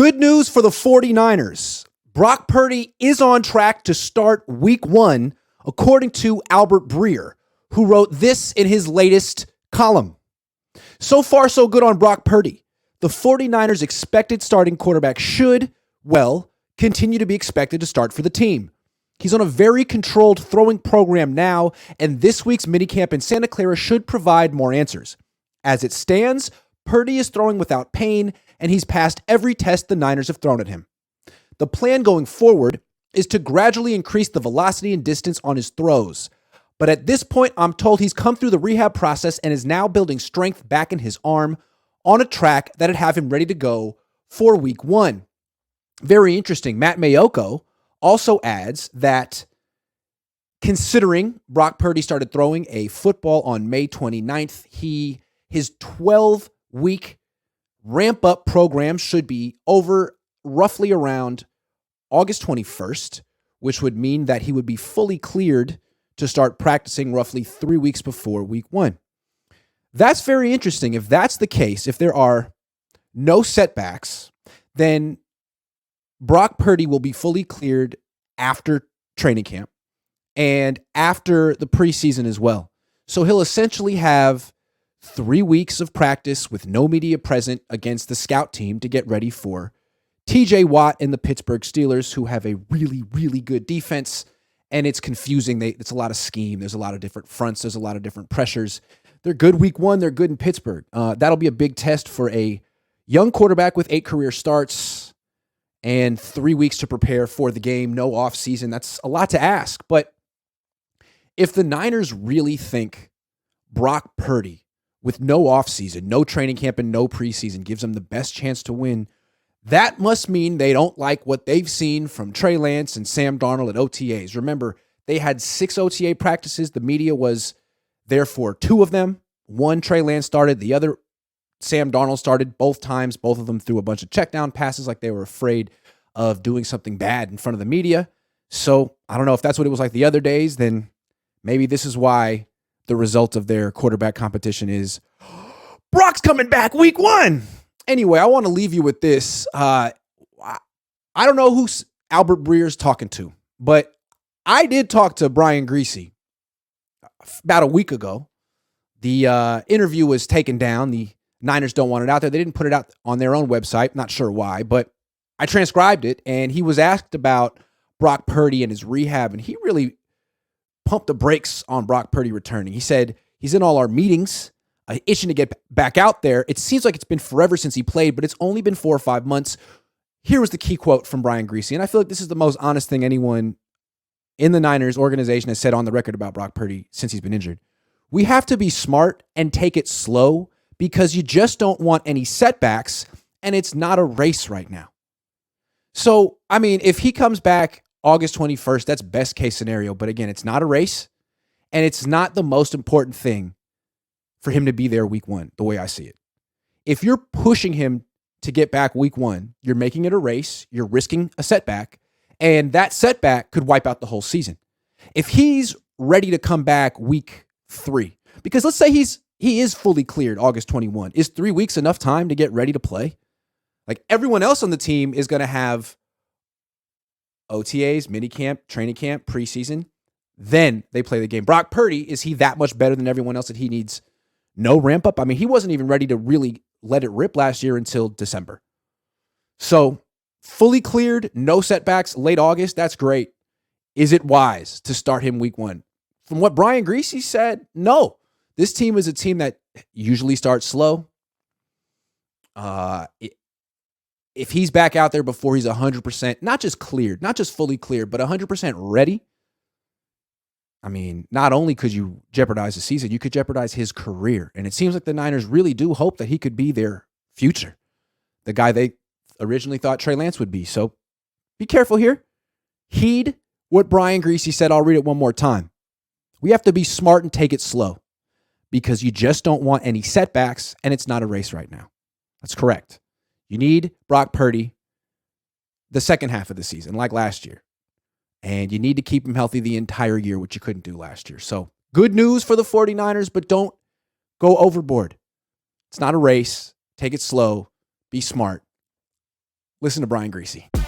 Good news for the 49ers. Brock Purdy is on track to start week 1, according to Albert Breer, who wrote this in his latest column. So far, so good on Brock Purdy. The 49ers' expected starting quarterback should, continue to be expected to start for the team. He's on a very controlled throwing program now, and this week's minicamp in Santa Clara should provide more answers. As it stands, Purdy is throwing without pain, and he's passed every test the Niners have thrown at him. The plan going forward is to gradually increase the velocity and distance on his throws. But at this point, I'm told he's come through the rehab process and is now building strength back in his arm on a track that'd have him ready to go for week 1. Very interesting. Matt Mayoko also adds that considering Brock Purdy started throwing a football on May 29th, his 12-week ramp-up program should be over roughly around August 21st, which would mean that he would be fully cleared to start practicing roughly 3 weeks before week 1. That's very interesting. If that's the case, if there are no setbacks, then Brock Purdy will be fully cleared after training camp and after the preseason as well. So he'll essentially have 3 weeks of practice with no media present against the scout team to get ready for TJ Watt and the Pittsburgh Steelers, who have a really, really good defense. And it's confusing. It's a lot of scheme. There's a lot of different fronts. There's a lot of different pressures. They're good week 1. They're good in Pittsburgh. That'll be a big test for a young quarterback with 8 career starts and 3 weeks to prepare for the game. No offseason. That's a lot to ask. But if the Niners really think Brock Purdy, with no offseason, no training camp, and no preseason, gives them the best chance to win, that must mean they don't like what they've seen from Trey Lance and Sam Darnold at OTAs. Remember, they had 6 OTA practices. The media was there for 2 of them. One, Trey Lance started. The other, Sam Darnold started both times. Both of them threw a bunch of check down passes like they were afraid of doing something bad in front of the media. So I don't know if that's what it was like the other days. Then maybe this is why the result of their quarterback competition is Brock's coming back week 1. Anyway, I want to leave you with this. I don't know who Albert Breer's talking to, but I did talk to Brian Griese about a week ago. The interview was taken down. The Niners don't want it out there. They didn't put it out on their own website. Not sure why, but I transcribed it, and he was asked about Brock Purdy and his rehab, and he really pumped the brakes on Brock Purdy returning. He said he's in all our meetings, itching to get back out there. It seems like it's been forever since he played, but it's only been 4 or 5 months. Here was the key quote from Brian Griese, and I feel like this is the most honest thing anyone in the Niners organization has said on the record about Brock Purdy since he's been injured. We have to be smart and take it slow because you just don't want any setbacks, and it's not a race right now. So, I mean, if he comes back August 21st, that's best case scenario. But again, it's not a race, and it's not the most important thing for him to be there week 1, the way I see it. If you're pushing him to get back week 1, you're making it a race, you're risking a setback, and that setback could wipe out the whole season. If he's ready to come back week 3, because let's say he is fully cleared August 21, is 3 weeks enough time to get ready to play? Like everyone else on the team is going to have OTAs, minicamp, training camp, preseason. Then they play the game. Brock Purdy, is he that much better than everyone else that he needs no ramp up? I mean, he wasn't even ready to really let it rip last year until December. So fully cleared, no setbacks, late August, that's great. Is it wise to start him week 1? From what Brian Griese said, no. This team is a team that usually starts slow. If he's back out there before he's 100%, not just cleared, not just fully cleared, but 100% ready, I mean, not only could you jeopardize the season, you could jeopardize his career. And it seems like the Niners really do hope that he could be their future, the guy they originally thought Trey Lance would be. So be careful here. Heed what Brian Griese said. I'll read it one more time. We have to be smart and take it slow because you just don't want any setbacks, and it's not a race right now. That's correct. You need Brock Purdy the second half of the season, like last year. And you need to keep him healthy the entire year, which you couldn't do last year. So good news for the 49ers, but don't go overboard. It's not a race. Take it slow. Be smart. Listen to Brian Griese.